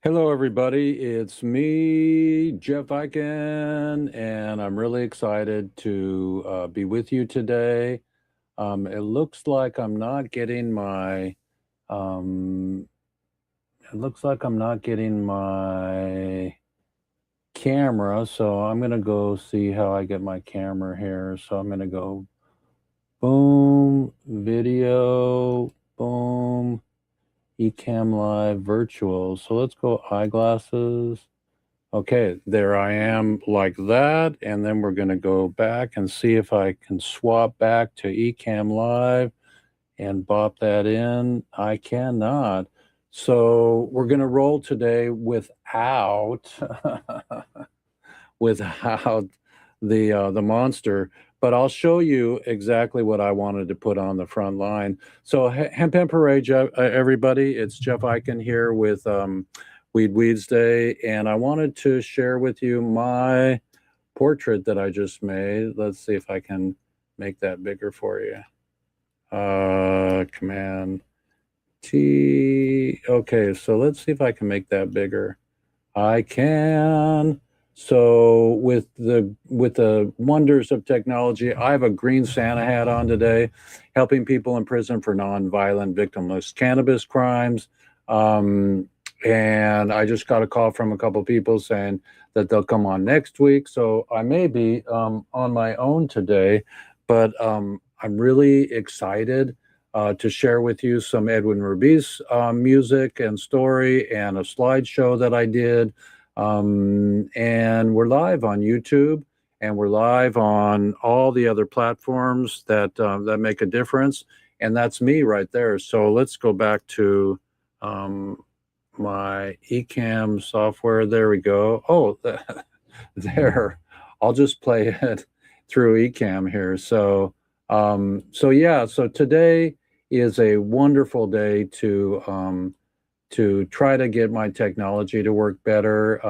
Hello, everybody. It's me, Jeff Eichen, and I'm really excited to be with you today. It looks like I'm not getting my um, it looks like I'm not getting my camera, so I'm gonna go see how I get my camera here. So I'm gonna go boom, video, boom, Ecamm Live virtual. So let's go eyeglasses. Okay, there I am like that. And then we're going to go back and see if I can swap back to Ecamm Live and bop that in. I cannot. So we're going to roll today without without the monster, but I'll show you exactly what I wanted to put on the front line. So hemp hemp hooray, everybody! It's Jeff Eichen here with Weeds Day, and I wanted to share with you my portrait that I just made. Let's see if I can make that bigger for you. Command T. Okay, so let's see if I can make that bigger. I can. So with the wonders of technology, I have a green Santa hat on today, helping people in prison for nonviolent, victimless cannabis crimes. And I just got a call from a couple people saying that they'll come on next week. So I may be on my own today, but I'm really excited to share with you some Edwin Rubiz music and story and a slideshow that I did. And we're live on YouTube, and we're live on all the other platforms that make a difference. And that's me right there. So let's go back to um, my Ecamm software. There we go. Oh, there. I'll just play it through Ecamm here. So yeah. So today is a wonderful day to try to get my technology to work better.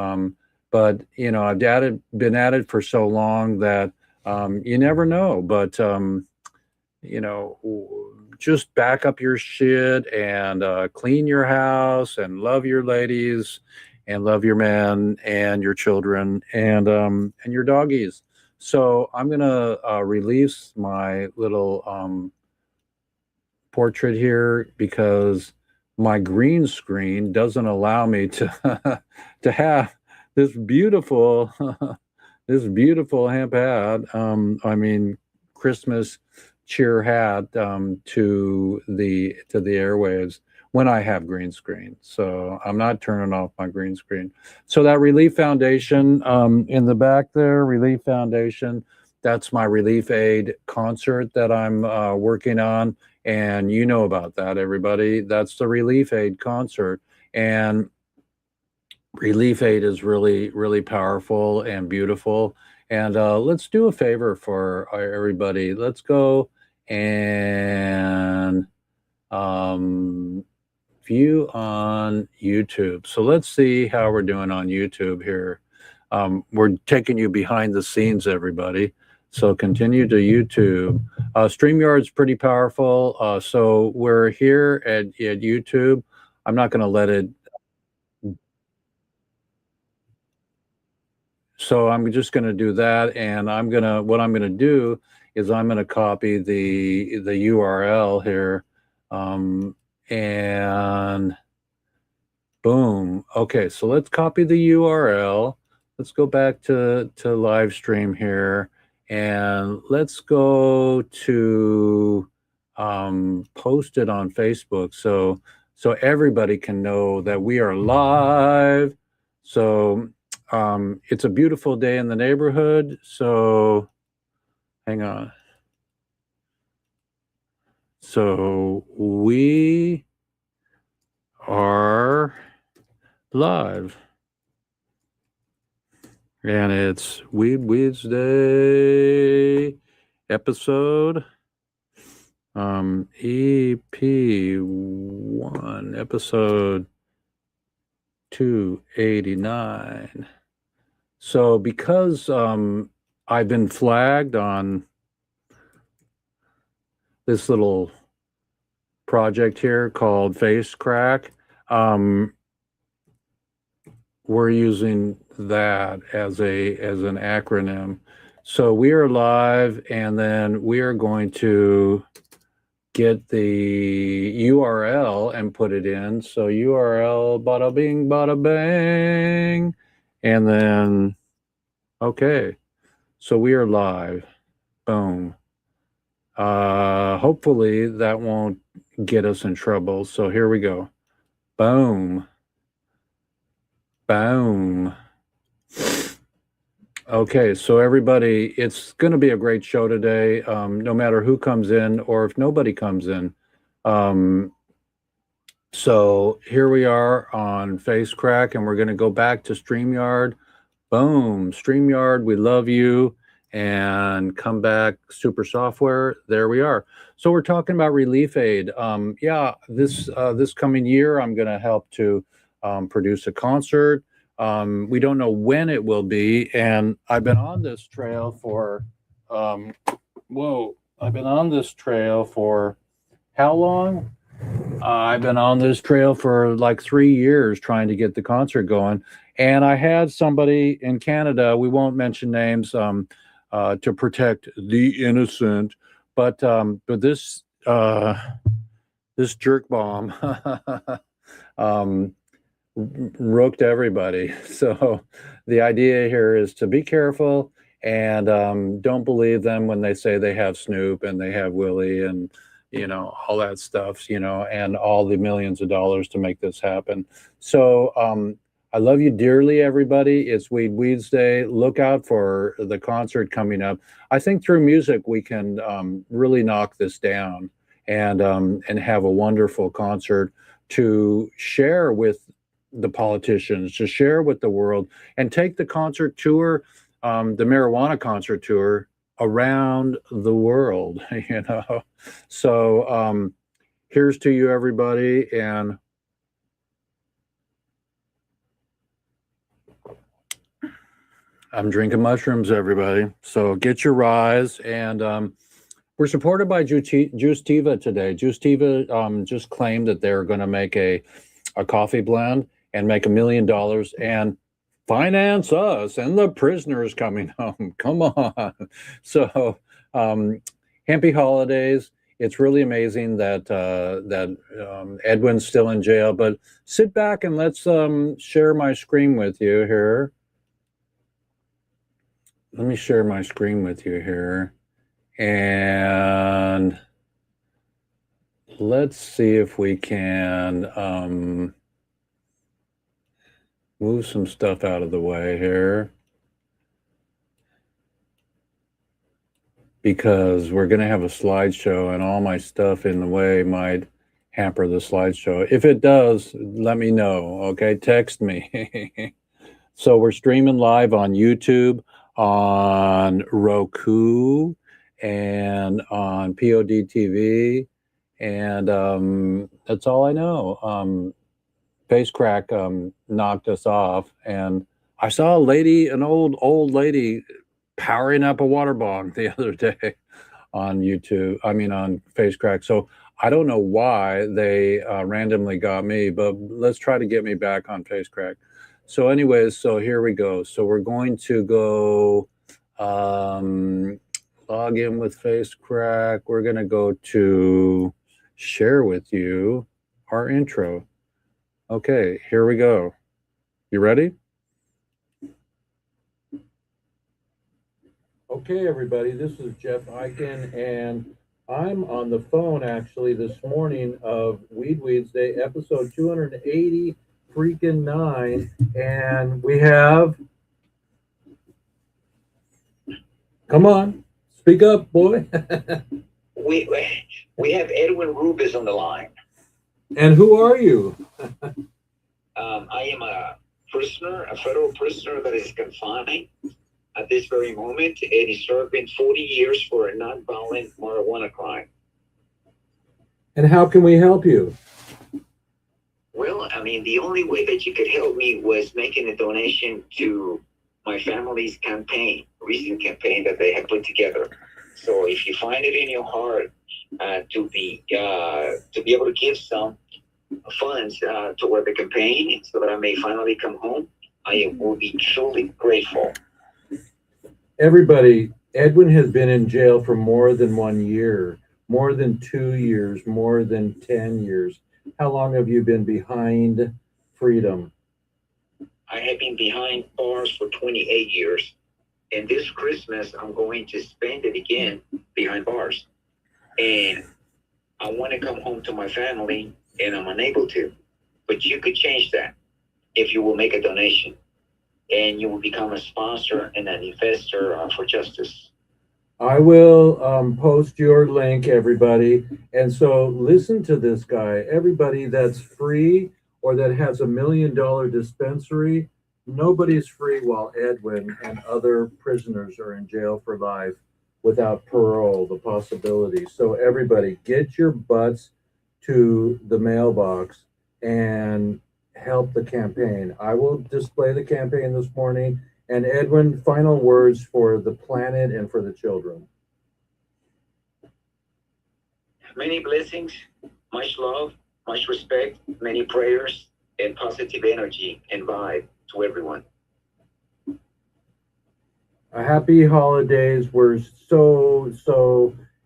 But you know, been at it for so long that you never know. But you know, just back up your shit and clean your house and love your ladies and love your men and your children and your doggies. So I'm gonna release my little portrait here because my green screen doesn't allow me to to have this beautiful this beautiful hemp hat. I mean, Christmas cheer hat to the airwaves when I have green screen. So I'm not turning off my green screen. So that Relief Foundation in the back there, Relief Foundation, that's my Relief Aid concert that I'm working on. And you know about that, everybody. That's the Relief Aid concert. And Relief Aid is really, really powerful and beautiful. And let's do a favor for everybody. Let's go and um, view on YouTube. So let's see how we're doing on YouTube here. We're taking you behind the scenes, everybody. So continue to YouTube. StreamYard's pretty powerful. So we're here at YouTube. I'm not going to let it. So I'm just going to do that, and what I'm going to do is I'm going to copy the URL here, and boom. Okay, so let's copy the URL. Let's go back to live stream here, and let's go to post it on Facebook so everybody can know that we are live. So it's a beautiful day in the neighborhood. So hang on. So we are live. And it's WEEDSDAY episode EP1, episode 289. So because I've been flagged on this little project here called Face Crack, we're using that as an acronym. So we are live, and then we are going to get the URL and put it in. So URL, bada bing, bada bang, and then okay. So we are live. Boom. Hopefully that won't get us in trouble. So here we go. Boom. Boom. Okay, so everybody, it's going to be a great show today, no matter who comes in or if nobody comes in. So here we are on FaceCrack, and we're going to go back to StreamYard. Boom, StreamYard, we love you. And come back, Super Software. There we are. So we're talking about Relief Aid. Yeah, this coming year, I'm going to help to produce a concert. We don't know when it will be, and I've been on this trail for, I've been on this trail for how long? I've been on this trail for like 3 years trying to get the concert going. And I had somebody in Canada, we won't mention names, to protect the innocent, but this this jerk bomb rooked everybody. So the idea here is to be careful and don't believe them when they say they have Snoop and they have Willie and all that stuff, and all the millions of dollars to make this happen. So I love you dearly, everybody. It's Weeds Day. Look out for the concert coming up. I think through music we can really knock this down and have a wonderful concert to share with the politicians, to share with the world, and take the concert tour, the marijuana concert tour, around the world. So here's to you, everybody, and I'm drinking mushrooms, everybody. So get your rise, and we're supported by Juicetiva today. Juicetiva just claimed that they're going to make a coffee blend and make $1 million and finance us and the prisoners coming home. Come on. So happy holidays. It's really amazing that Edwin's still in jail, but sit back and let's share my screen with you here. Let me share my screen with you here. And let's see if we can move some stuff out of the way here, because we're going to have a slideshow and all my stuff in the way might hamper the slideshow. If it does, let me know, okay? Text me. So we're streaming live on YouTube, on Roku, and on POD TV, and that's all I know. FaceCrack knocked us off, and I saw an old lady powering up a water bong the other day on YouTube. I mean, on FaceCrack. So I don't know why they randomly got me, but let's try to get me back on FaceCrack. So anyways, so here we go. So we're going to go log in with FaceCrack. We're going to go to share with you our intro. Okay, here we go. You ready? Okay, everybody, this is Jeff Eichen, and I'm on the phone actually this morning of Weeds Day, episode 280 freaking 9, and we have, come on, speak up, boy. we have Edwin Rubis on the line. And who are you? I am a prisoner, a federal prisoner that is confined at this very moment, and is serving 40 years for a nonviolent marijuana crime. And how can we help you? Well, I mean, the only way that you could help me was making a donation to my family's campaign, recent campaign that they have put together. So if you find it in your heart to be able to give some funds toward the campaign so that I may finally come home, I will be truly grateful. Everybody, Edwin has been in jail for more than 1 year, more than 2 years, more than 10 years. How long have you been behind freedom? I have been behind bars for 28 years. And this Christmas, I'm going to spend it again behind bars. And I want to come home to my family, and I'm unable to. But you could change that if you will make a donation. And you will become a sponsor and an investor for justice. I will post your link, everybody. And so listen to this guy. Everybody that's free or that has $1 million dispensary, nobody's free while Edwin and other prisoners are in jail for life without parole, the possibility. So everybody, get your butts to the mailbox and help the campaign. I will display the campaign this morning. And Edwin, final words for the planet and for the children. Many blessings, much love, much respect, many prayers, and positive energy and vibe to everyone. A happy holidays. We're so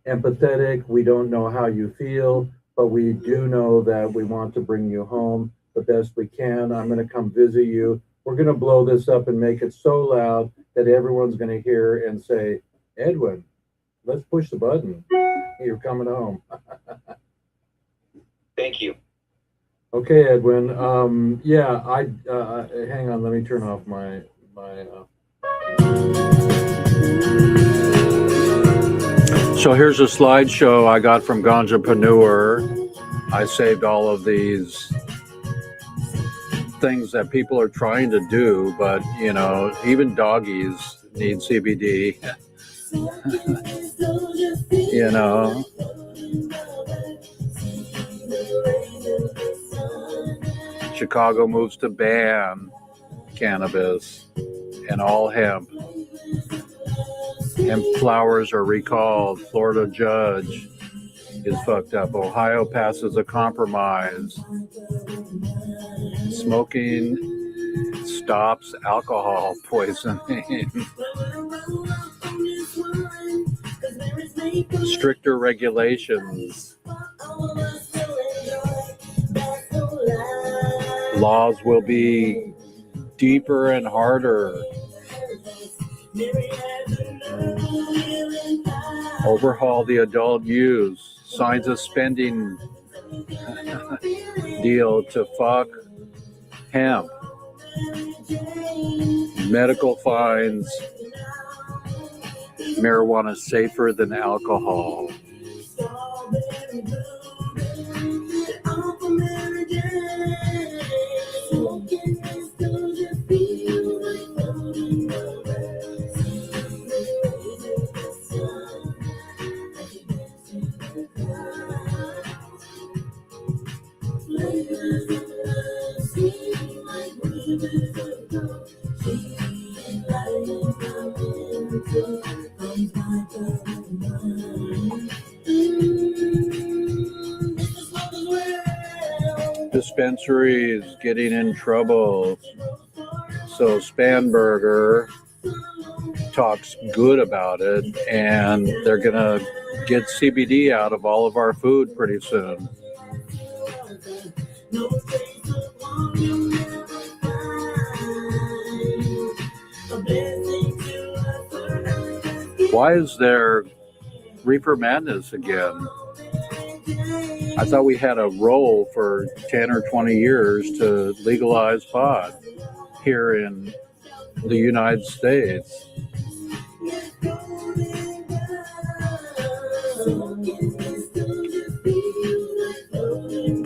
empathetic. We don't know how you feel, but we do know that we want to bring you home the best we can. I'm going to come visit you. We're going to blow this up and make it so loud that everyone's going to hear and say, Edwin, let's push the button. You're coming home. Thank you. Okay, Edwin. Yeah, hang on. Let me turn off my So here's a slideshow I got from Ganjapreneur. I saved all of these things that people are trying to do, but you know, even doggies need CBD. You know, Chicago moves to ban cannabis and all hemp. Hemp flowers are recalled. Florida judge is fucked up. Ohio passes a compromise. Smoking stops alcohol poisoning. Stricter regulations. Laws will be deeper and harder. Overhaul the adult use. Signs of spending deal to fuck hemp. Medical fines. Marijuana safer than alcohol. Dispensaries getting in trouble. So Spanberger talks good about it, and they're gonna get CBD out of all of our food pretty soon. Why is there reefer madness again? I thought we had a roll for 10 or 20 years to legalize pot here in the United States.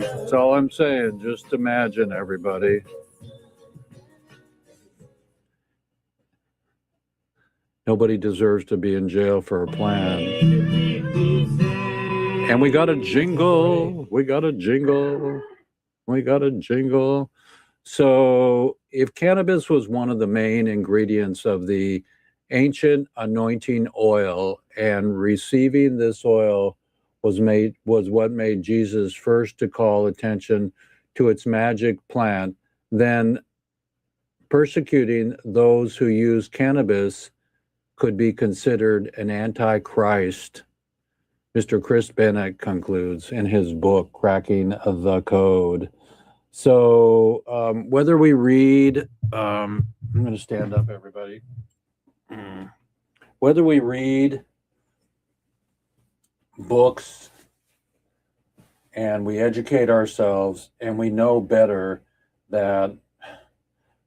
That's all I'm saying. Just imagine, everybody. Nobody deserves to be in jail for a plan. And we got a jingle. We got a jingle. We got a jingle. So if cannabis was one of the main ingredients of the ancient anointing oil, and receiving this oil was what made Jesus first to call attention to its magic plant, then persecuting those who use cannabis could be considered an antichrist, Mr. Chris Bennett concludes in his book, Cracking the Code. So whether we read, I'm going to stand up, everybody. Whether we read books and we educate ourselves and we know better that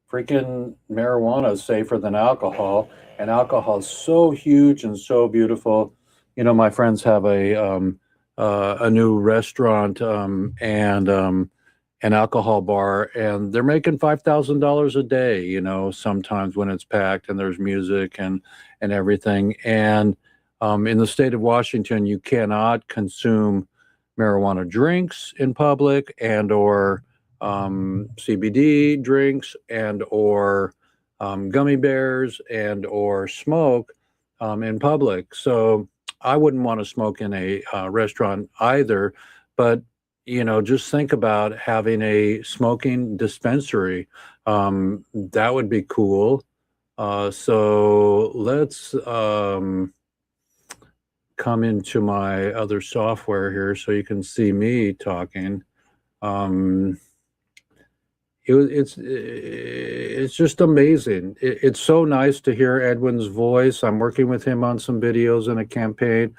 freaking marijuana is safer than alcohol, and alcohol is so huge and so beautiful. You know, my friends have a new restaurant and an alcohol bar, and they're making $5,000 a day. You know, sometimes when it's packed and there's music and everything. And in the state of Washington, you cannot consume marijuana drinks in public and or CBD drinks and or gummy bears and or smoke in public. So I wouldn't want to smoke in a restaurant either. But you know, just think about having a smoking dispensary. That would be cool. So let's come into my other software here so you can see me talking. It's just amazing. It's so nice to hear Edwin's voice. I'm working with him on some videos in a campaign.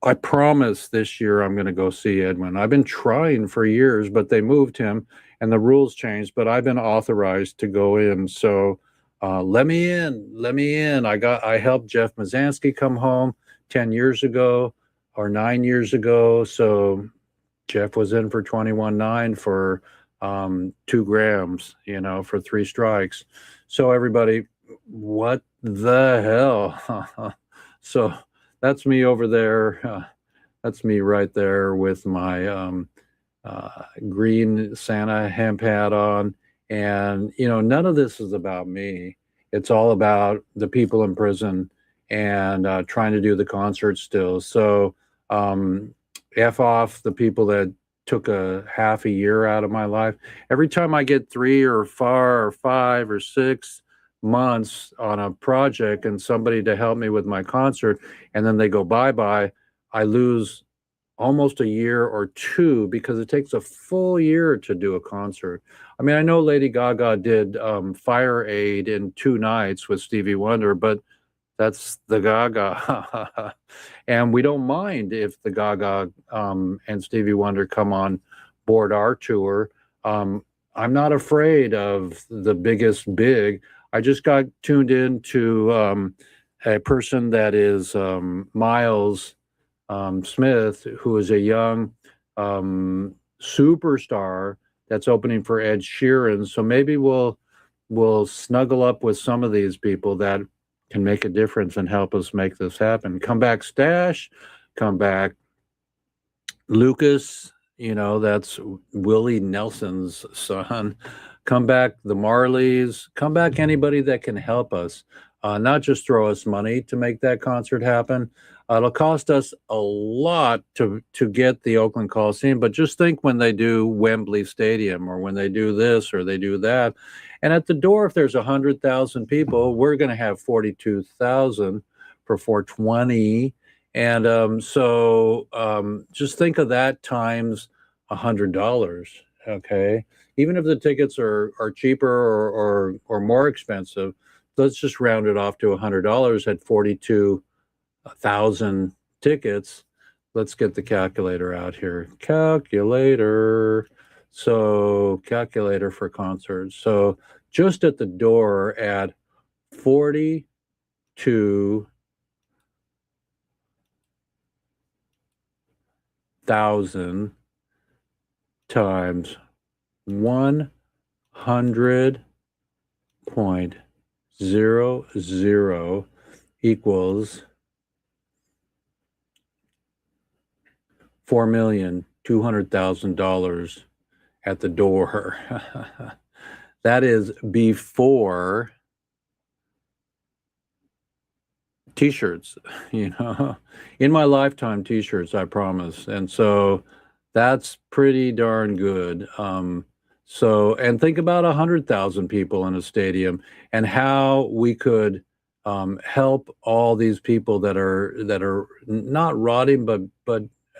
I promise this year I'm going to go see Edwin. I've been trying for years, but they moved him and the rules changed, but I've been authorized to go in. So let me in. I helped Jeff Mazansky come home 10 years ago or 9 years ago. So Jeff was in for 21.9 for 2 grams, you know, for 3 strikes. So everybody, what the hell? So that's me over there. That's me right there with my green Santa hemp hat on. And, you know, none of this is about me. It's all about the people in prison and trying to do the concert still. So F off the people that took a half a year out of my life. Every time I get 3 or 4 or 5 or 6 months on a project and somebody to help me with my concert, and then they go bye-bye, I lose almost a year or 2 because it takes a full year to do a concert. I mean, I know Lady Gaga did Fire Aid in 2 nights with Stevie Wonder, but that's the Gaga. And we don't mind if the Gaga and Stevie Wonder come on board our tour. I'm not afraid of the biggest big. I just got tuned in to a person that is Miles Smith, who is a young superstar that's opening for Ed Sheeran. So maybe we'll snuggle up with some of these people that can make a difference and help us make this happen. Come back, Stash. Come back, Lucas. You know, that's Willie Nelson's son. Come back, the Marleys. Come back, anybody that can help us. Not just throw us money to make that concert happen. It'll cost us a lot to get the Oakland Coliseum, but just think when they do Wembley Stadium or when they do this or they do that. And at the door, if there's 100,000 people, we're going to have 42,000 for 420. And so just think of that times $100, okay? Even if the tickets are cheaper or more expensive, let's just round it off to $100 at 42,000 tickets. Let's get the calculator out here. Calculator. So calculator for concerts. So just at the door at 42,000 times 100.00 equals $4,200,000 at the door. That is before t-shirts, you know, in my lifetime t-shirts, I promise. And so that's pretty darn good. So, and think about 100,000 people in a stadium, and how we could help all these people that are not rotting, but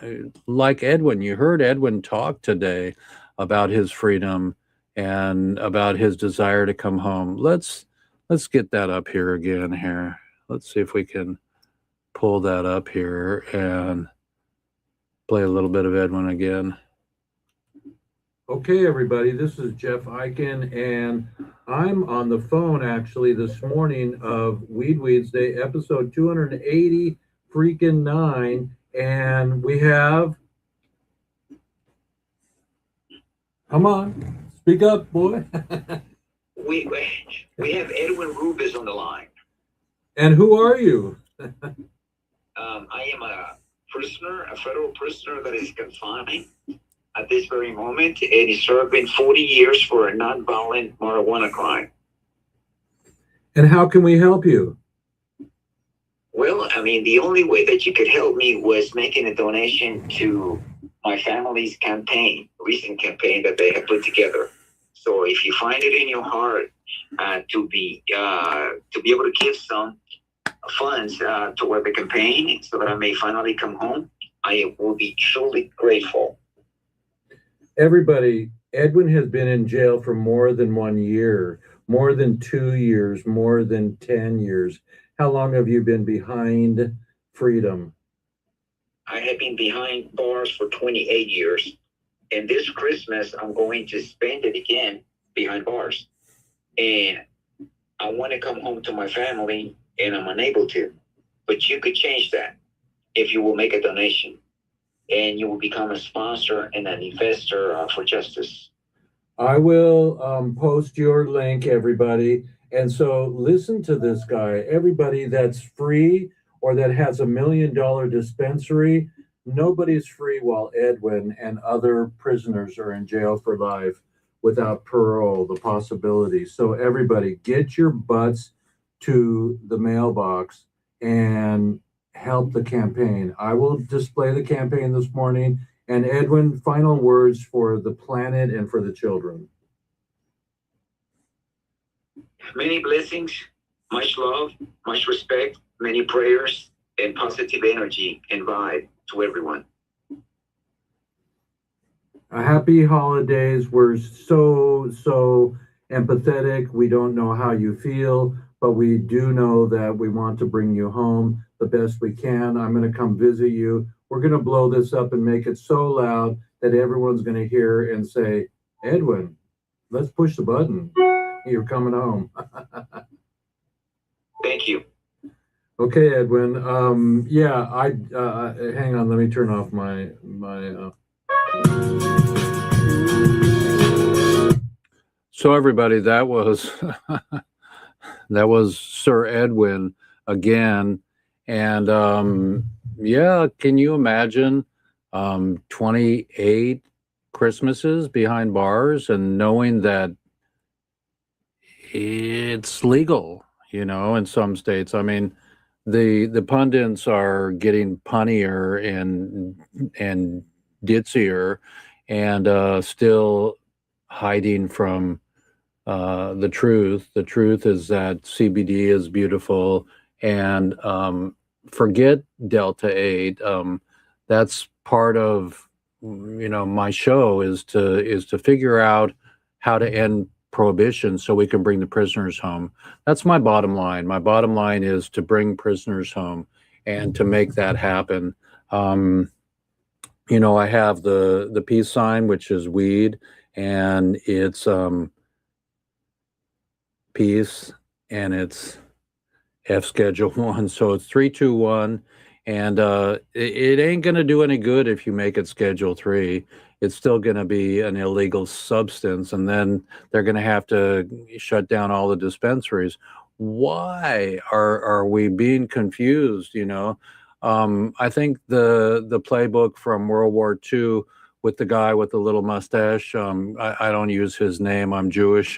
uh, like Edwin. You heard Edwin talk today about his freedom and about his desire to come home. Let's get that up here again here. Let's see if we can pull that up here and play a little bit of Edwin again. Okay, everybody, this is Jeff Eichen, and I'm on the phone actually this morning of Weeds Day, episode 280 freaking 9, and we have, come on, speak up, boy. We have Edwin Rubis on the line. And who are you? I am a prisoner, a federal prisoner that is confined at this very moment, and is serving 40 years for a nonviolent marijuana crime. And how can we help you? Well, I mean, the only way that you could help me was making a donation to my family's campaign, recent campaign that they have put together. So if you find it in your heart to be able to give some funds toward the campaign so that I may finally come home, I will be truly grateful. Everybody, Edwin has been in jail for more than 1 year, more than 2 years, more than 10 years. How long have you been behind freedom? I have been behind bars for 28 years. And this Christmas, I'm going to spend it again behind bars. And I want to come home to my family, and I'm unable to. But you could change that if you will make a donation, and you will become a sponsor and an investor for justice. I will post your link, everybody. And so listen to this guy. Everybody that's free or that has $1 million dispensary, nobody's free while Edwin and other prisoners are in jail for life without parole, the possibility. So everybody, get your butts to the mailbox and help the campaign. I will display the campaign this morning. And Edwin, final words for the planet and for the children. Many blessings, much love, much respect, many prayers, and positive energy and vibe to everyone. Happy holidays. We're so empathetic. We don't know how you feel, but we do know that we want to bring you home the best we can. I'm going to come visit you. We're going to blow this up and make it so loud that everyone's going to hear and say, Edwin, let's push the button. You're coming home. Thank you. Okay, Edwin. Hang on. Let me turn off my. So everybody, that was that was Sir Edwin again, and can you imagine 28 Christmases behind bars and knowing that it's legal, in some states. I mean, the pundits are getting punnier and ditzier, and still hiding from the truth. The truth is that CBD is beautiful, and forget Delta 8. That's part of my show is to figure out how to end prohibition so we can bring the prisoners home. That's my bottom line. My bottom line is to bring prisoners home, and to make that happen. I have the peace sign, which is weed, and it's peace, and it's F Schedule 1. So it's 321, and it ain't going to do any good if you make it Schedule 3. It's still going to be an illegal substance, and then they're going to have to shut down all the dispensaries. Why are we being confused? I think the playbook from World War II with the guy with the little mustache. I don't use his name. I'm Jewish,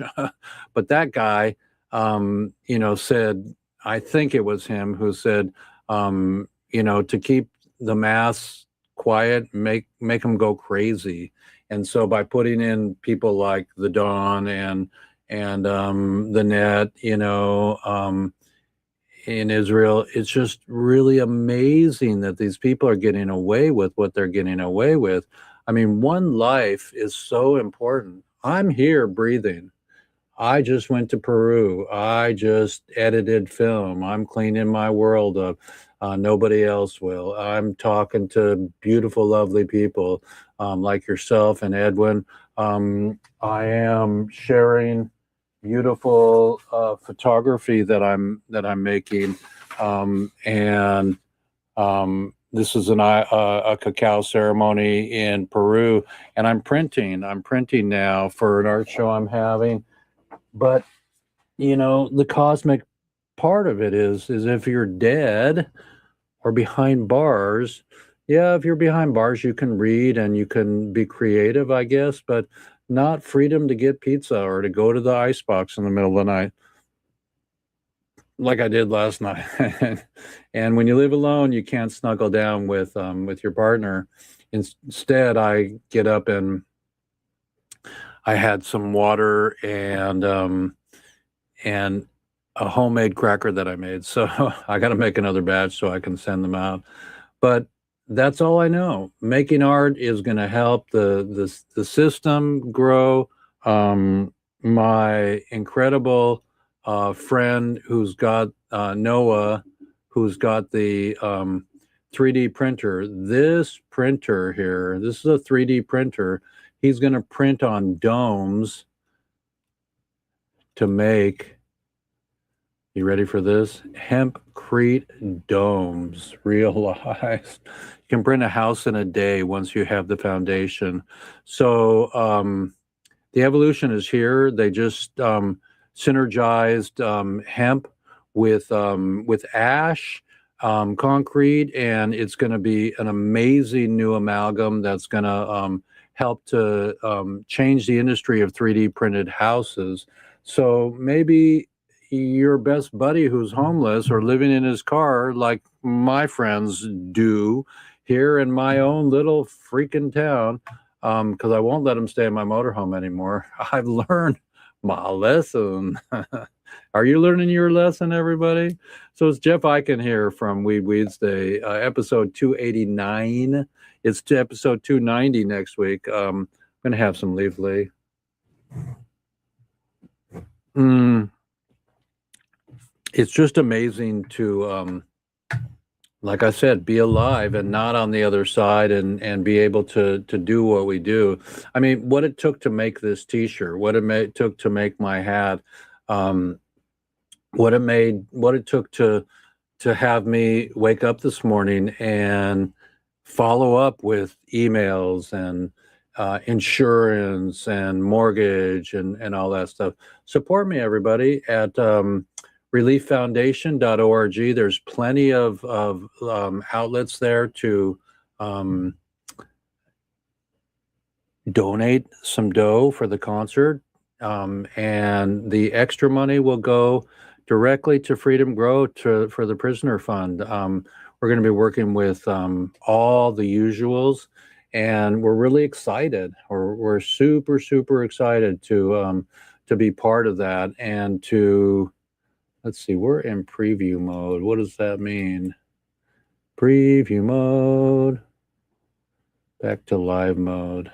but that guy, said. I think it was him who said, to keep the mass quiet, make them go crazy. And so by putting in people like the Dawn and the Net, in Israel, it's just really amazing that these people are getting away with what they're getting away with. I mean, one life is so important. I'm here breathing. I just went to Peru. I just edited film. I'm cleaning my world up. Nobody else will. I'm talking to beautiful, lovely people like yourself and Edwin. I am sharing beautiful photography that I'm making, and this is a cacao ceremony in Peru, and I'm printing. I'm printing now for an art show I'm having. But the cosmic part of it is if you're dead or behind bars, yeah, if you're behind bars, you can read and you can be creative, I guess, but not freedom to get pizza or to go to the icebox in the middle of the night like I did last night. And when you live alone, you can't snuggle down with your partner. Instead, I get up and I had some water and a homemade cracker that I made. So I got to make another batch so I can send them out. But that's all I know. Making art is going to help the system grow. My incredible friend who's got Noah, who's got the 3D printer. This printer here, this is a 3D printer. He's going to print on domes to make, you ready for this? Hempcrete domes, realized. You can print a house in a day once you have the foundation. So the evolution is here. They just synergized hemp with ash, concrete, and it's going to be an amazing new amalgam that's going to help to change the industry of 3D printed houses. So maybe your best buddy who's homeless or living in his car, like my friends do here in my own little freaking town, because I won't let them stay in my motorhome anymore. I've learned my lesson. Are you learning your lesson, everybody? So it's Jeff Eichen here from Weeds Day, episode 289. It's to episode 290 next week. I'm going to have some leafly. It's just amazing to, like I said, be alive and not on the other side and be able to do what we do. I mean, what it took to make this T-shirt, what it took to make my hat, what it took to have me wake up this morning and follow up with emails and insurance and mortgage and all that stuff. Support me, everybody, at relieffoundation.org. There's plenty of outlets there to donate some dough for the concert, and the extra money will go directly to Freedom Grow for the Prisoner Fund. We're going to be working with all the usuals, and we're really excited. We're super, super excited to be part of that and to. Let's see, we're in preview mode. What does that mean? Preview mode. Back to live mode.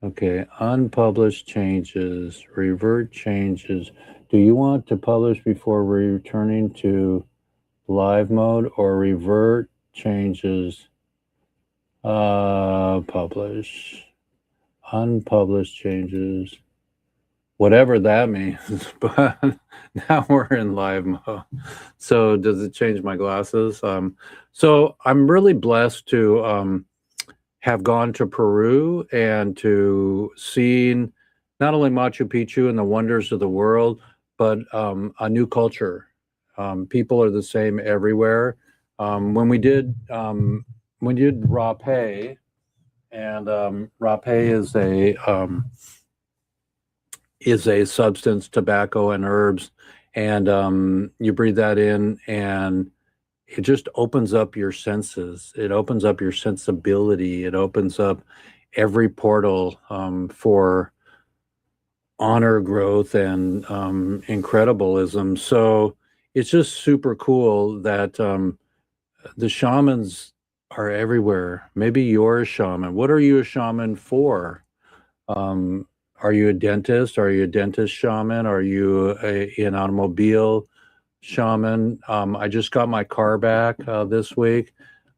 Okay, unpublished changes, revert changes. Do you want to publish before returning to live mode or revert changes? Publish. Unpublished changes. Whatever that means, but now we're in live mode. So does it change my glasses? So I'm really blessed to have gone to Peru and to seen not only Machu Picchu and the wonders of the world, but a new culture. People are the same everywhere. When we did rapé, and rapé is a substance, tobacco and herbs, and you breathe that in, and it just opens up your senses. It opens up your sensibility. It opens up every portal for honor, growth, and incredibilism. So it's just super cool that the shamans are everywhere. Maybe you're a shaman. What are you a shaman for? Are you a dentist? Are you a dentist shaman? Are you an automobile shaman? I just got my car back this week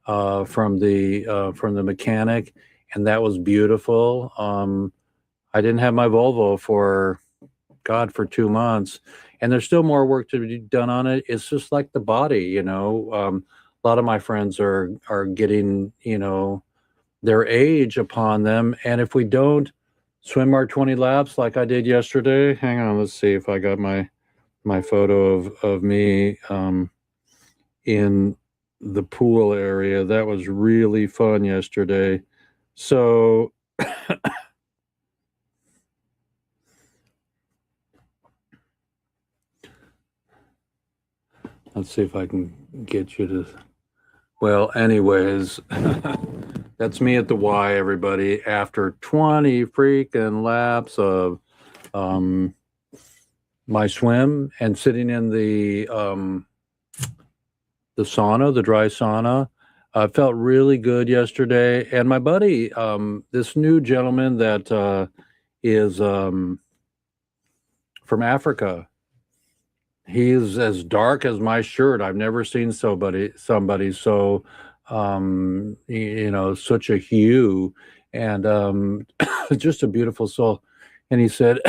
from the mechanic, and that was beautiful. I didn't have my Volvo for 2 months, and there's still more work to be done on it. It's just like the body, a lot of my friends are getting, their age upon them, and if we don't swim our 20 laps like I did yesterday, hang on, let's see if I got my photo of me in the pool area. That was really fun yesterday. So let's see if I can get you to. Well, anyways, that's me at the Y, everybody. After 20 freaking laps of my swim and sitting in the sauna, the dry sauna, I felt really good yesterday. And my buddy, this new gentleman that is from Africa, he's as dark as my shirt. I've never seen somebody so such a hue, and just a beautiful soul. And he said,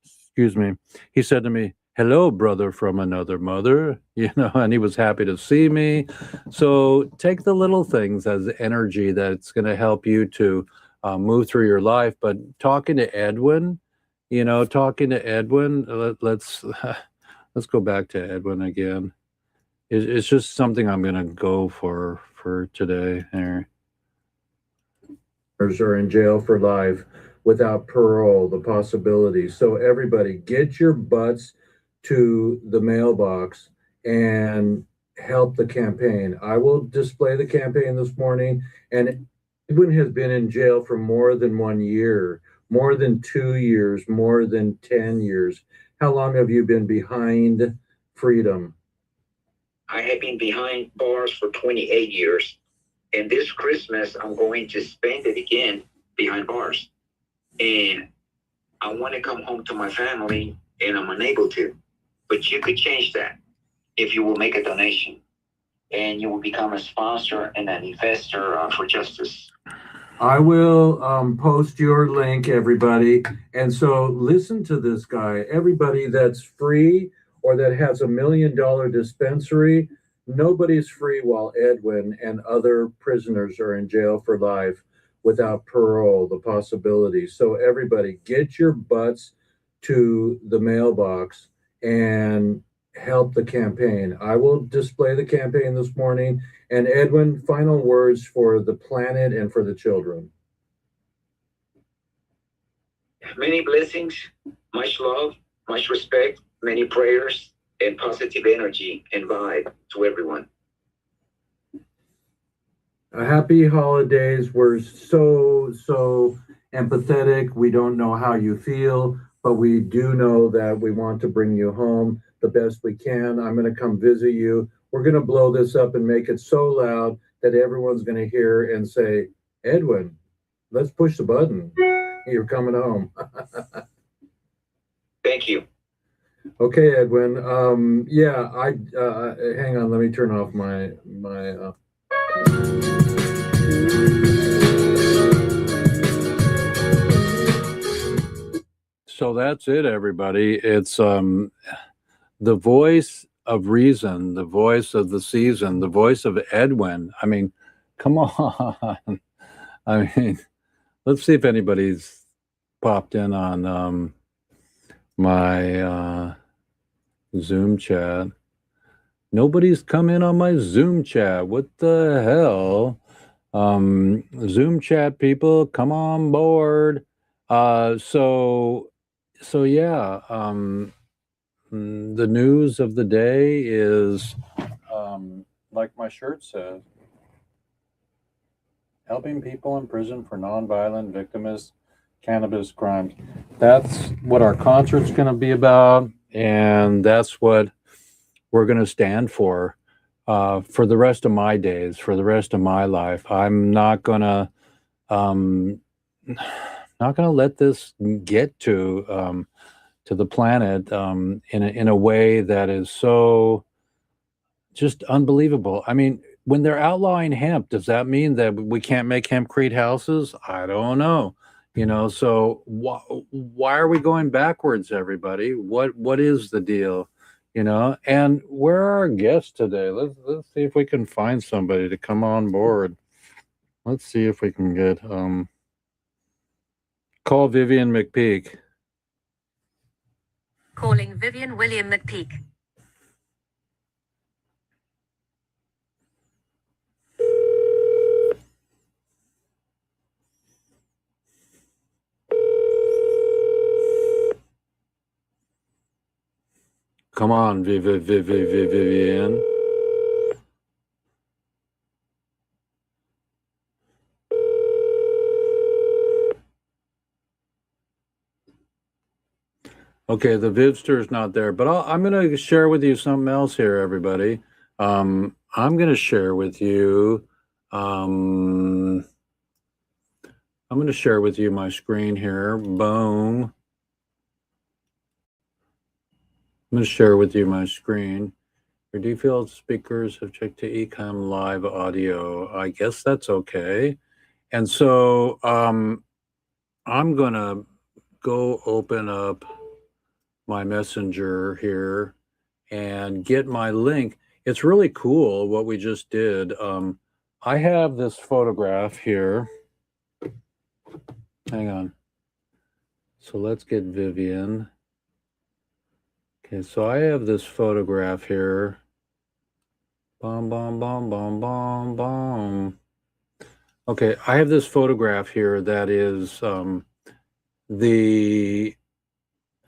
excuse me, he said to me, "Hello, brother from another mother," and he was happy to see me. So take the little things as energy that's going to help you to move through your life. But talking to Edwin, let's go back to Edwin again. It's just something I'm going to go for today. Here. Are in jail for life without parole, the possibility. So everybody, get your butts to the mailbox and help the campaign. I will display the campaign this morning, and Edwin has been in jail for more than 1 year, more than 2 years, more than 10 years. How long have you been behind freedom? I have been behind bars for 28 years. And this Christmas, I'm going to spend it again behind bars. And I want to come home to my family, and I'm unable to. But you could change that if you will make a donation. And you will become a sponsor and an investor for justice. I will post your link, everybody. And so listen to this guy. Everybody that's free or that has $1 million dispensary, nobody's free while Edwin and other prisoners are in jail for life without parole, the possibility. So everybody, get your butts to the mailbox and help the campaign. I will display the campaign this morning. And Edwin, final words for the planet and for the children. Many blessings, much love, much respect, many prayers, and positive energy and vibe to everyone. Happy holidays. We're so empathetic. We don't know how you feel, but we do know that we want to bring you home the best we can. I'm going to come visit you. We're going to blow this up and make it so loud that everyone's going to hear and say, "Edwin, let's push the button. You're coming home." Thank you. Okay, Edwin. Yeah, hang on. Let me turn off my. So that's it, everybody. It's the voice of reason, the voice of the season, the voice of Edwin. I mean, come on. I mean, let's see if anybody's popped in on my Zoom chat. Nobody's come in on my Zoom chat. What the hell? Zoom chat people, come on board. So yeah, the news of the day is like my shirt says. helping people in prison for nonviolent victimist cannabis crimes. That's what our concert's going to be about, and that's what we're going to stand for the rest of my days, for the rest of my life. I'm um, not gonna let this get to the planet in a way that is so just unbelievable. I mean, when they're outlawing hemp, does that mean that we can't make hempcrete houses? I don't know. So why are we going backwards, everybody? What is the deal? And where are our guests today? Let's see if we can find somebody to come on board. Let's see if we can get call Vivian McPeak. Calling Vivian William McPeak. Come on, Vivian. Okay, the Vivster is not there, but I'm going to share with you something else here, everybody. I'm going to share with you. I'm going to share with you my screen here. Boom. I'm going to share with you my screen. Your default speakers have checked to Ecom Live Audio. I guess that's okay. And so I'm going to go open up my messenger here and get my link. It's really cool what we just did. I have this photograph here. Hang on. So let's get Vivian. Okay, so I have this photograph here. Bom, bom, bom, bom, bom, bom. Okay, I have this photograph here that is the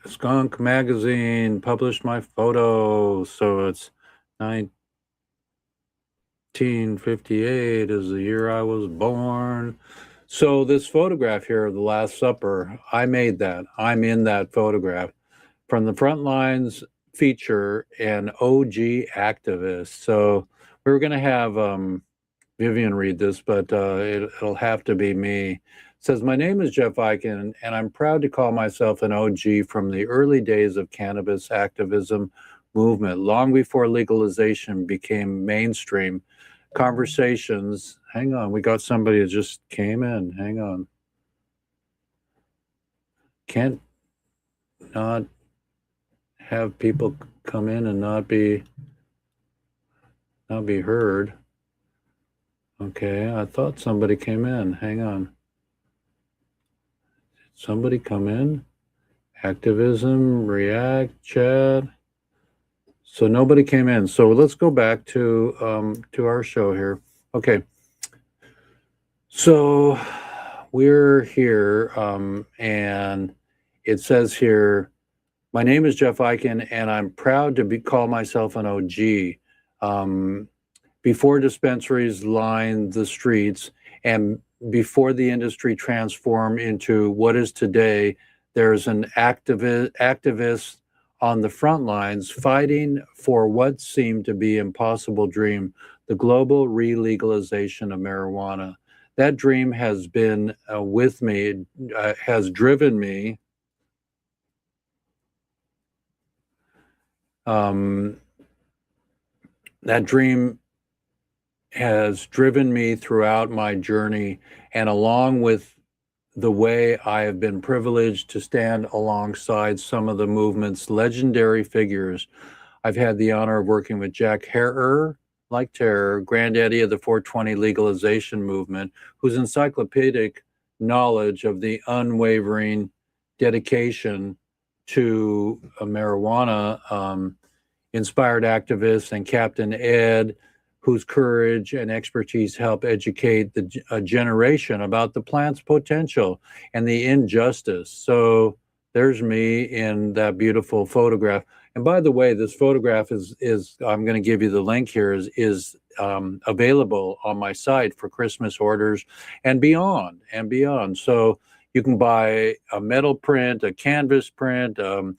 Skunk magazine published my photo, so it's 1958 is the year I was born. So this photograph here of the Last Supper, I made that. I'm in that photograph. From the front lines feature an OG activist. So we were going to have Vivian read this, but it'll have to be me. It says, my name is Jeff Eichen, and I'm proud to call myself an OG from the early days of cannabis activism movement, long before legalization became mainstream. Conversations, hang on, we got somebody that just came in, hang on. Can't not have people come in and not be heard. Okay, I thought somebody came in. Hang on. Did somebody come in? Activism, react, chat. So nobody came in. So let's go back to our show here. Okay. So we're here, and it says here, my name is Jeff Eichen, and I'm proud to call myself an OG. Before dispensaries lined the streets and before the industry transformed into what is today, there's an activist on the front lines fighting for what seemed to be an impossible dream, the global re-legalization of marijuana. That dream has been with me, has driven me. That dream has driven me throughout my journey, and along with the way I have been privileged to stand alongside some of the movement's legendary figures. I've had the honor of working with Jack Herer, like Terror, granddaddy of the 420 legalization movement, whose encyclopedic knowledge of the unwavering dedication to marijuana inspired activists, and Captain Ed, whose courage and expertise help educate a generation about the plant's potential and the injustice. So There's me in that beautiful photograph. And by the way, this photograph is I'm going to give you the link here, is available on my site for Christmas orders and beyond and beyond. So you can buy a metal print, a canvas print, a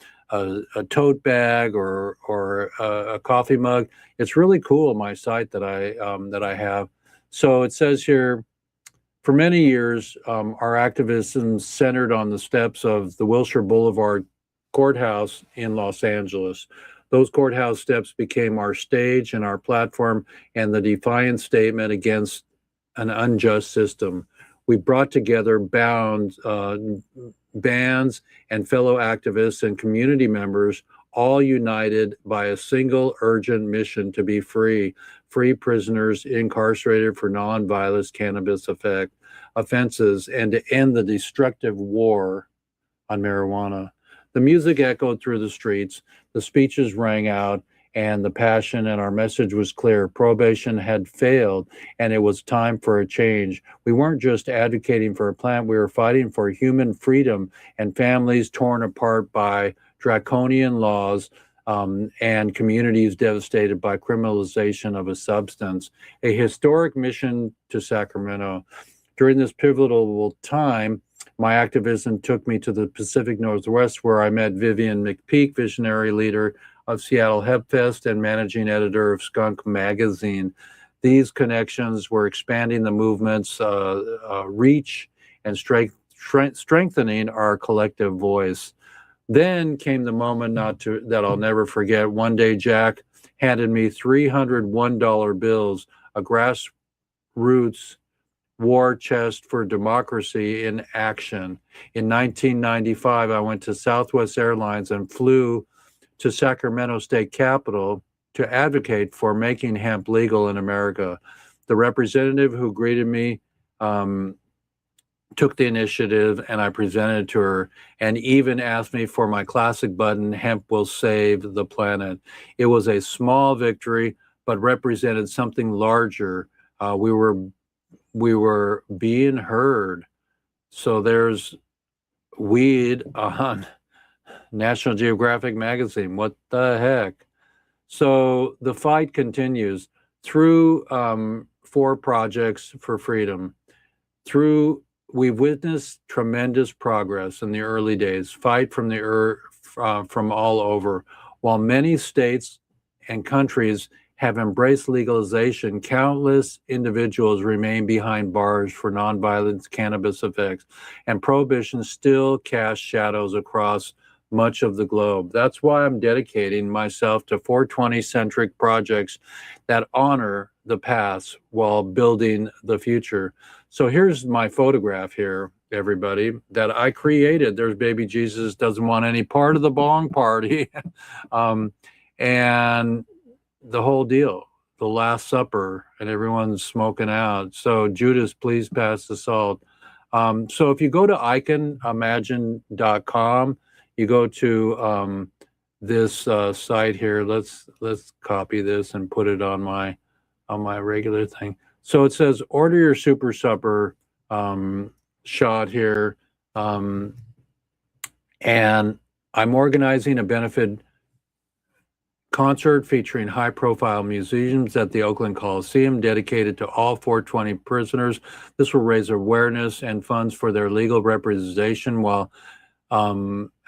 tote bag, or a coffee mug. It's really cool. My site that I have. So it says here, for many years, our activism centered on the steps of the Wilshire Boulevard courthouse in Los Angeles. Those courthouse steps became our stage and our platform and the defiant statement against an unjust system. We brought together bands and fellow activists and community members, all united by a single urgent mission to be free prisoners incarcerated for nonviolent cannabis offenses, and to end the destructive war on marijuana. The music echoed through the streets, the speeches rang out, and the passion, and our message was clear. Prohibition had failed, and it was time for a change. We weren't just advocating for a plant, we were fighting for human freedom and families torn apart by draconian laws, and communities devastated by criminalization of a substance. A historic mission to Sacramento. During this pivotal time, my activism took me to the Pacific Northwest, where I met Vivian McPeak, visionary leader of Seattle Hemp Fest and managing editor of Skunk Magazine. These connections were expanding the movement's reach and strengthening our collective voice. Then came the moment that I'll never forget. One day, Jack handed me $301 bills, a grassroots war chest for democracy in action. In 1995, I went to Southwest Airlines and flew to Sacramento State Capitol to advocate for making hemp legal in America. The representative who greeted me took the initiative, and I presented it to her, and even asked me for my classic button, "Hemp will save the planet." It was a small victory, but represented something larger. We were being heard. So there's weed on National Geographic magazine. What the heck? So the fight continues through 4 projects for freedom. We've witnessed tremendous progress in the early days, fight from from all over. While many states and countries have embraced legalization, countless individuals remain behind bars for nonviolent cannabis effects, and prohibition still casts shadows across much of the globe. That's why I'm dedicating myself to 420-centric projects that honor the past while building the future. So here's my photograph here, everybody, that I created. There's baby Jesus, doesn't want any part of the bong party. And the whole deal, the Last Supper, and everyone's smoking out. So Judas, please pass the salt. So if you go to iconimagine.com, you go to this site here. Let's copy this and put it on my regular thing. So it says, order your super supper shot here. And I'm organizing a benefit concert featuring high-profile musicians at the Oakland Coliseum, dedicated to all 420 prisoners. This will raise awareness and funds for their legal representation while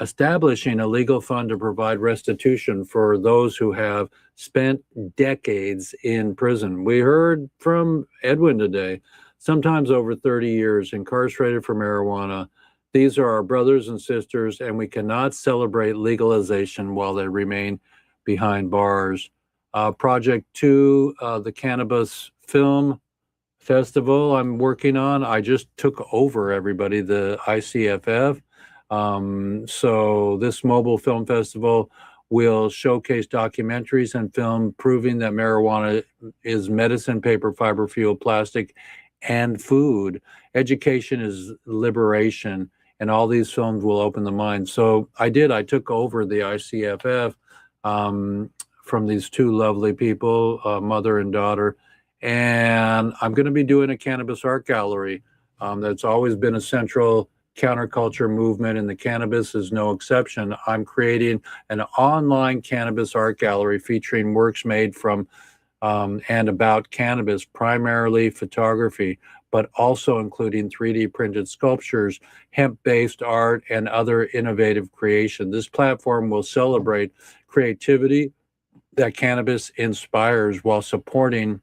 establishing a legal fund to provide restitution for those who have spent decades in prison. We heard from Edwin today, sometimes over 30 years incarcerated for marijuana. These are our brothers and sisters, and we cannot celebrate legalization while they remain behind bars. Project 2, the Cannabis Film Festival I'm working on. I just took over, everybody, the ICFF. So this mobile film festival will showcase documentaries and film proving that marijuana is medicine, paper, fiber, fuel, plastic, and food. Education is liberation, and all these films will open the mind. So I took over the ICFF from these 2 lovely people, mother and daughter, and I'm going to be doing a cannabis art gallery. That's always been a central counterculture movement in the cannabis is no exception. I'm creating an online cannabis art gallery featuring works made from and about cannabis, primarily photography, but also including 3D printed sculptures, hemp-based art, and other innovative creation. This platform will celebrate creativity that cannabis inspires while supporting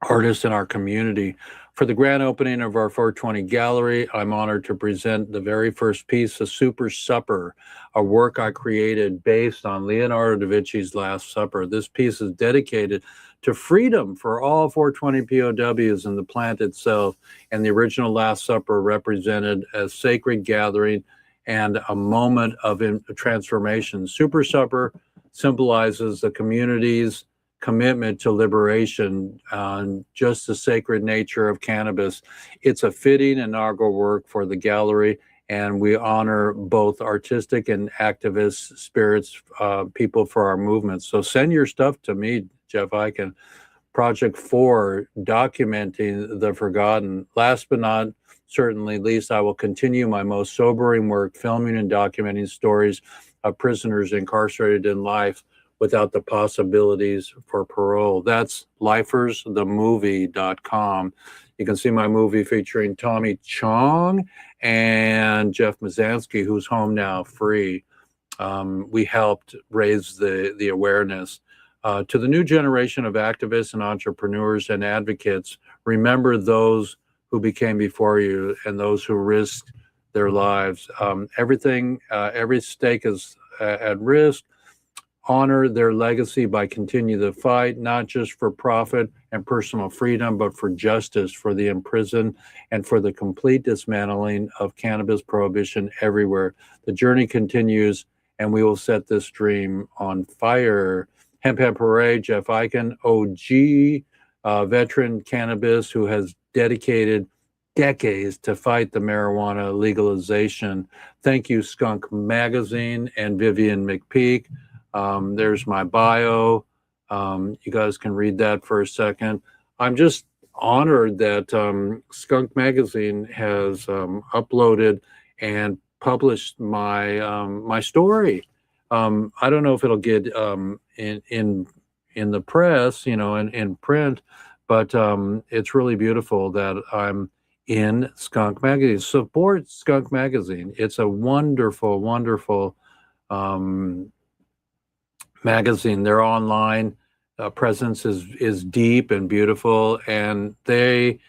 artists in our community. For the grand opening of our 420 gallery, I'm honored to present the very first piece, A Super Supper, a work I created based on Leonardo da Vinci's Last Supper. This piece is dedicated to freedom for all 420 POWs and the plant itself, and the original Last Supper represented a sacred gathering and a moment of transformation. Super Supper symbolizes the community's commitment to liberation, just the sacred nature of cannabis. It's a fitting inaugural work for the gallery, and we honor both artistic and activist spirits, people for our movement. So send your stuff to me, Jeff Eichen. Project 4, documenting the forgotten. Last but not certainly least, I will continue my most sobering work, filming and documenting stories of prisoners incarcerated in life without the possibilities for parole. That's lifersthemovie.com. You can see my movie featuring Tommy Chong and Jeff Mazansky, who's home now free. We helped raise the awareness. To the new generation of activists and entrepreneurs and advocates, remember those who became before you and those who risked their lives. Every stake is at risk. Honor their legacy by continuing the fight, not just for profit and personal freedom, but for justice, for the imprisoned, and for the complete dismantling of cannabis prohibition everywhere. The journey continues, and we will set this dream on fire. Hemp Hooray, Jeff Eichen, OG, veteran cannabis who has dedicated decades to fight the marijuana legalization. Thank you, Skunk Magazine and Vivian McPeak. There's my bio. You guys can read that for a second. I'm just honored that Skunk Magazine has uploaded and published my story. I don't know if it'll get in the press, in print, but it's really beautiful that I'm in Skunk Magazine. Support Skunk Magazine. It's a wonderful, wonderful magazine. Their online presence is deep and beautiful, and they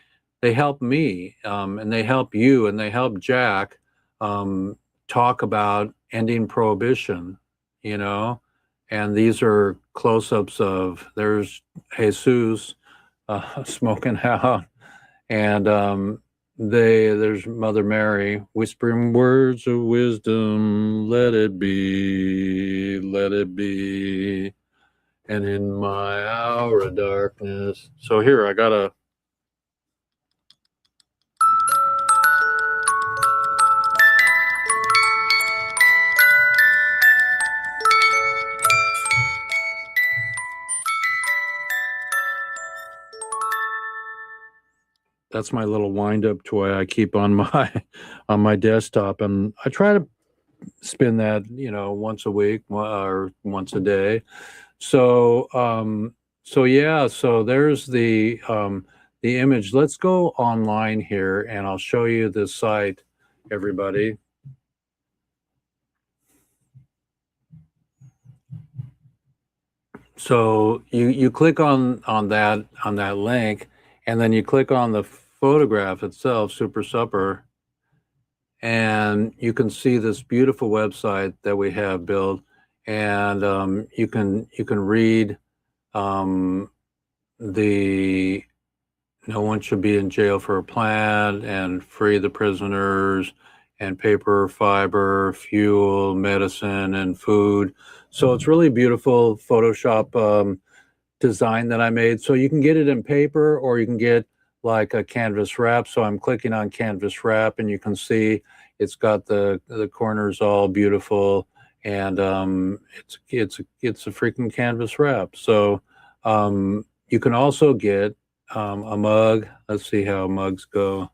help me, and they help you, and they help Jack talk about ending prohibition, and these are close-ups of, there's Jesus smoking out, and there's Mother Mary whispering words of wisdom, let it be, and in my hour of darkness. So here, I got a that's my little wind-up toy I keep on my desktop, and I try to spin that once a week or once a day. So yeah, so there's the image. Let's go online here, and I'll show you the site, everybody. So you click on that link, and then you click on the photograph itself, Super Supper, and you can see this beautiful website that we have built, and you can read the no one should be in jail for a plan, and free the prisoners, and paper, fiber, fuel, medicine, and food. So it's really beautiful Photoshop design that I made. So you can get it in paper, or you can get like a canvas wrap. So I'm clicking on canvas wrap, and you can see it's got the corners all beautiful, and it's a freaking canvas wrap. So you can also get a mug. Let's see how mugs go.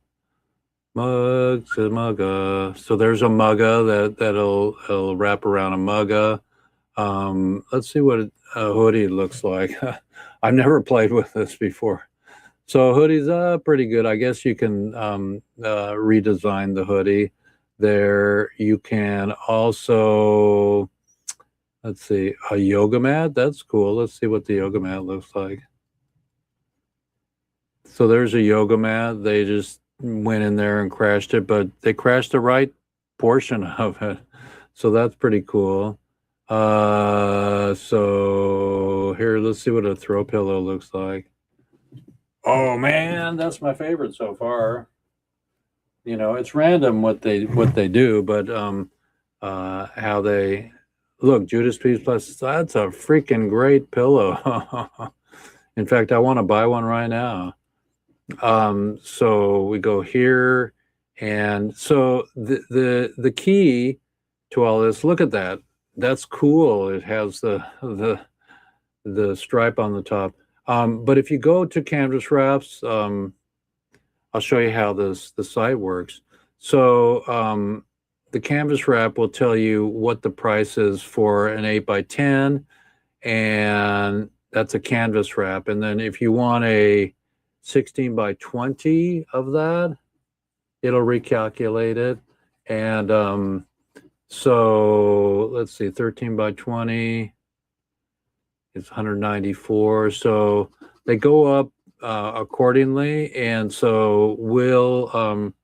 Mugs, a mugga. So there's a mugga that'll wrap around a mugga. Let's see what a hoodie looks like. I've never played with this before. So hoodies are pretty good. I guess you can redesign the hoodie there. You can also, let's see, a yoga mat. That's cool. Let's see what the yoga mat looks like. So there's a yoga mat. They just went in there and crashed it, but they crashed the right portion of it. So that's pretty cool. So here, let's see what a throw pillow looks like. Oh man, that's my favorite so far. You know, it's random what they do, but how they look. Judas Priest Plus. That's a freaking great pillow. In fact, I want to buy one right now. So we go here, and so the key to all this. Look at that. That's cool. It has the stripe on the top. But if you go to Canvas Wraps, I'll show you how the site works. So the Canvas Wrap will tell you what the price is for an 8x10, and that's a canvas wrap. And then if you want a 16x20 of that, it'll recalculate it. And so let's see, 13x20 is 194. So they go up accordingly, and so we'll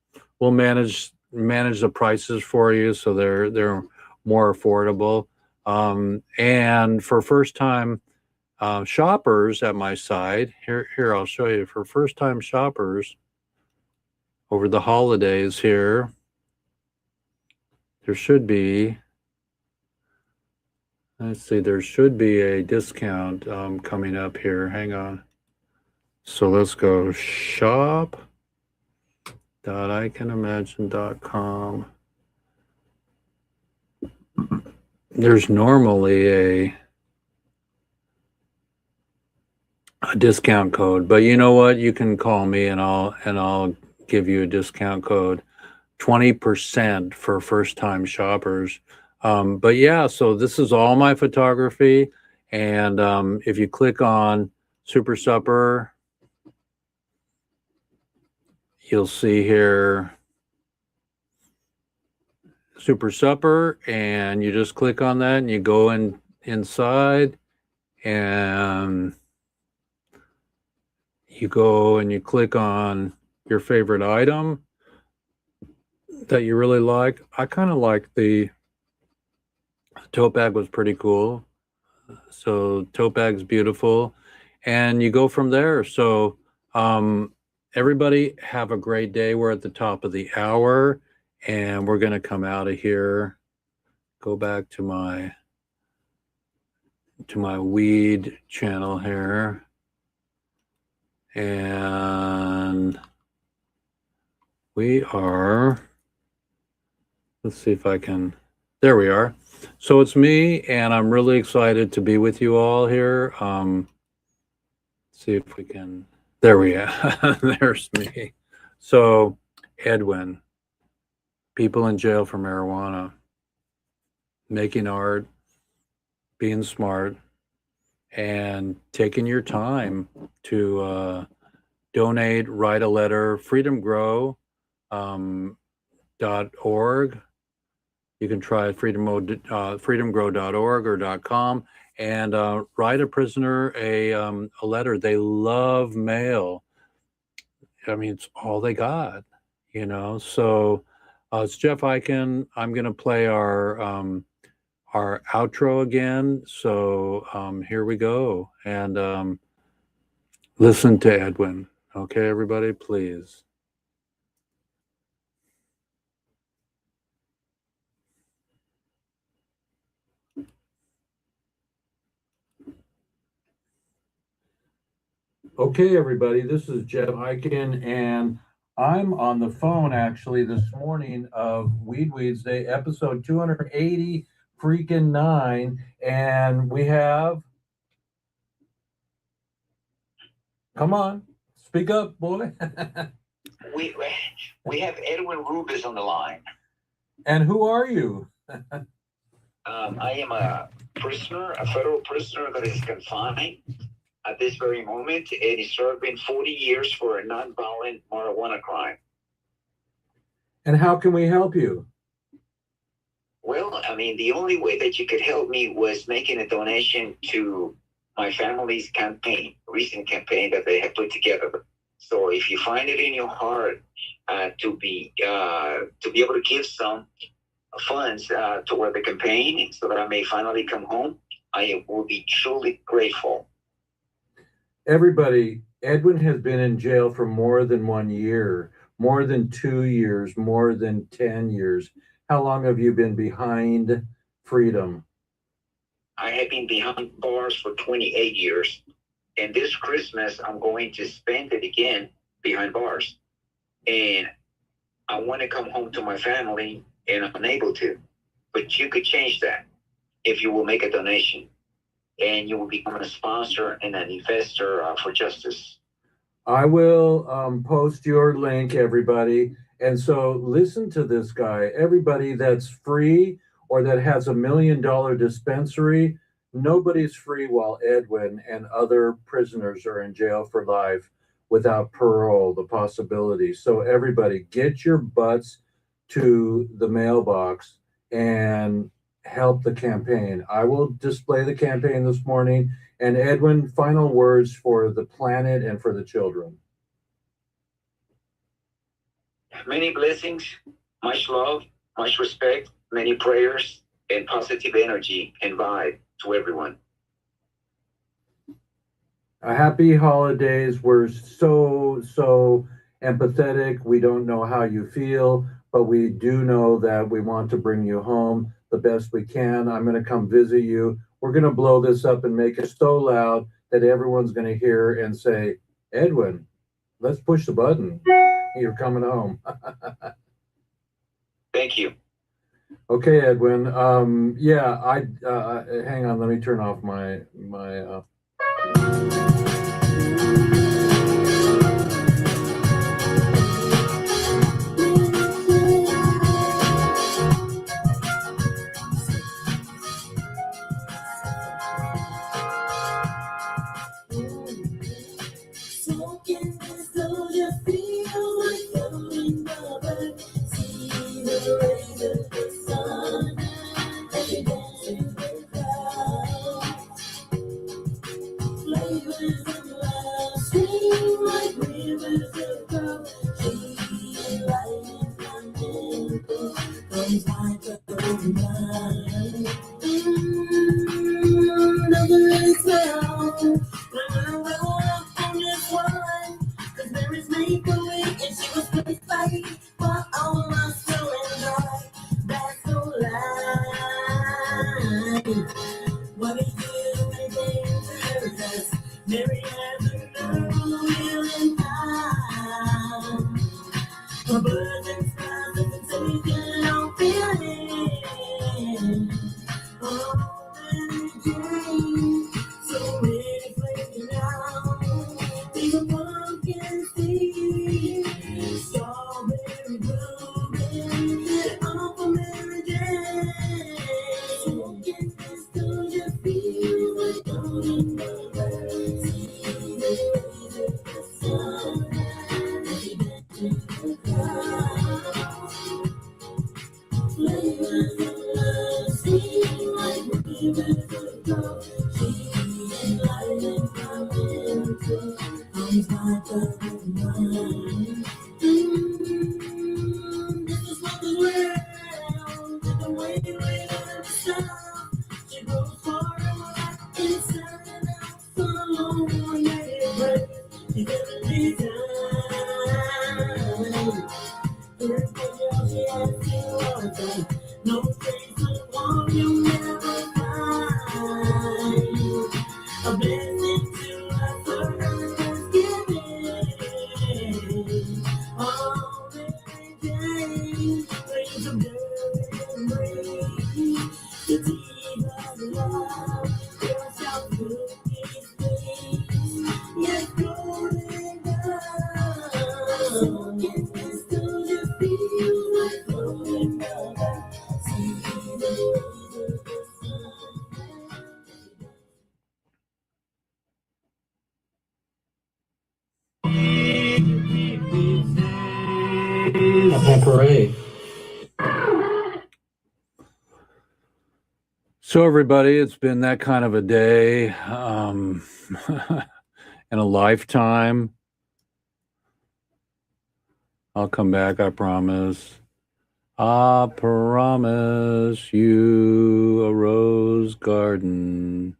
manage the prices for you so they're more affordable. And for first time shoppers at my site, here I'll show you. For first time shoppers over the holidays here, there should be, let's see, there should be a discount coming up here. Hang on. So let's go shop.icanimagine.com. There's normally a discount code, but you know what? You can call me and I'll give you a discount code, 20% for first time shoppers. But yeah, so this is all my photography, and if you click on Super Supper, you'll see here Super Supper, and you just click on that and you go inside, and you go and you click on your favorite item that you really like. I kind of like the tote bag, was pretty cool. So tote bag's beautiful, and you go from there. So everybody have a great day. We're at the top of the hour, and we're going to come out of here, go back to my weed channel here, and we are, let's see if I can, there we are. So it's me, and I'm really excited to be with you all here. See if we can, there we are. There's me. So Edwin, people in jail for marijuana, making art, being smart, and taking your time to donate, write a letter, freedomgrow.org. You can try freedomgrow.org or .com, and write a prisoner a letter. They love mail. I mean, it's all they got, you know. So it's Jeff Eichen. I'm going to play our outro again. So here we go, and listen to Edwin. Okay, everybody, please. Okay, everybody, this is Jeff Eichen, and I'm on the phone actually this morning of Weeds Day, episode 280 freaking 9, and we have, come on, speak up, boy. We We have Edwin Rubis on the line. And who are you? I am a prisoner, a federal prisoner that is confined at this very moment, and is serving 40 years for a nonviolent marijuana crime. And how can we help you? Well, I mean, the only way that you could help me was making a donation to my family's campaign, recent campaign that they have put together. So if you find it in your heart to be able to give some funds toward the campaign so that I may finally come home, I will be truly grateful. Everybody, Edwin has been in jail for more than 1 year, more than 2 years, more than 10 years. How long have you been behind freedom? I have been behind bars for 28 years. And this Christmas, I'm going to spend it again behind bars. And I want to come home to my family, and I'm unable to. But you could change that if you will make a donation. And you will become a sponsor and an investor for justice. I will post your link, everybody. And so listen to this guy. Everybody that's free or that has $1 million dispensary, nobody's free while Edwin and other prisoners are in jail for life without parole, the possibility. So everybody, get your butts to the mailbox and help the campaign. I will display the campaign this morning. And Edwin, final words for the planet and for the children. Many blessings, much love, much respect, many prayers, and positive energy and vibe to everyone. Happy holidays. We're so empathetic. We don't know how you feel, but we do know that we want to bring you home the best we can. I'm going to come visit you. We're going to blow this up and make it so loud that everyone's going to hear and say, Edwin, let's push the button. You're coming home. Thank you. Okay, Edwin. Yeah, hang on. Let me turn off my So everybody, it's been that kind of a day, in a lifetime. I'll come back, I promise. I promise you a rose garden.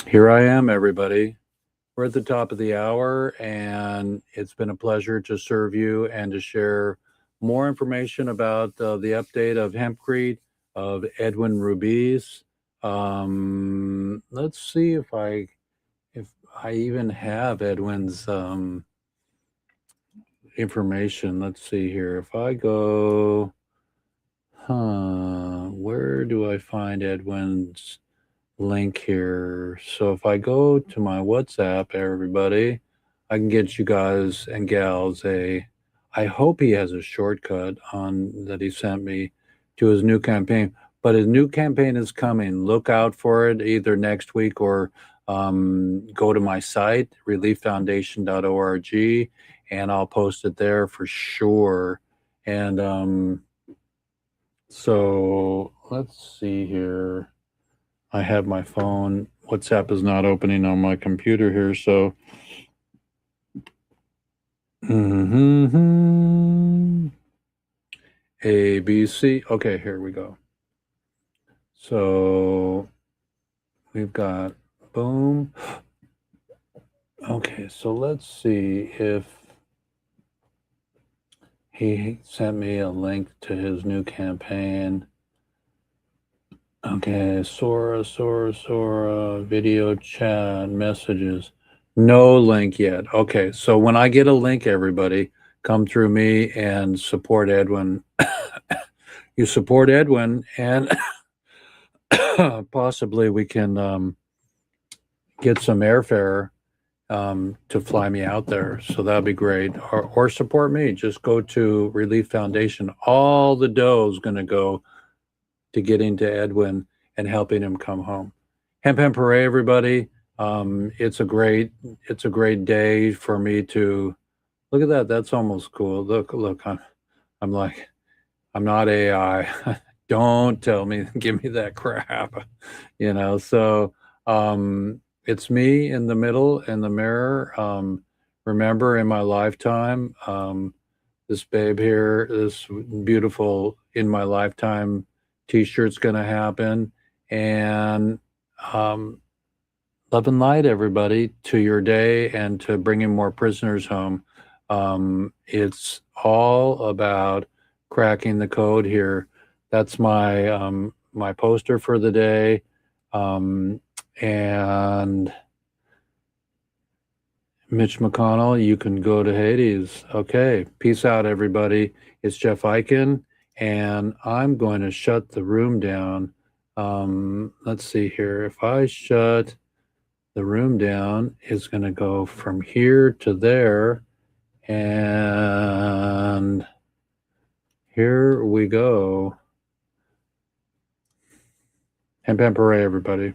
Here I am, everybody. We're at the top of the hour, and it's been a pleasure to serve you and to share more information about the update of hempcrete, of Edwin Rubiz. Let's see if I even have Edwin's information. Let's see here. If I go, where do I find Edwin's link here? So if I go to my WhatsApp, everybody, I can get you guys and gals I hope he has a shortcut on that he sent me to his new campaign. But his new campaign is coming. Look out for it either next week or go to my site, relieffoundation.org, and I'll post it there for sure. And so let's see here. I have my phone. WhatsApp is not opening on my computer here, so. A, B, C. Okay, here we go. So we've got boom. Okay, so let's see if he sent me a link to his new campaign. Okay, Sora, video chat, messages. No link yet. Okay, so when I get a link, everybody, come through me and support Edwin. You support Edwin, and possibly we can get some airfare to fly me out there. So that'd be great. Or support me. Just go to Relief Foundation. All the dough is going to go to getting to Edwin and helping him come home. Hemp hooray, everybody. It's a great day for me to look at that. That's almost cool. Look, I'm like, I'm not AI. Don't tell me, give me that crap, So it's me in the middle in the mirror. Remember in my lifetime, this babe here, this beautiful in my lifetime t-shirt's going to happen. And love and light, everybody, to your day and to bringing more prisoners home. It's all about cracking the code here. That's my my poster for the day. And Mitch McConnell, you can go to Hades. Okay, peace out, everybody. It's Jeff Eichen, and I'm going to shut the room down. Let's see here. If I shut the room down, it's going to go from here to there, and here we go. Hemp hooray, everybody.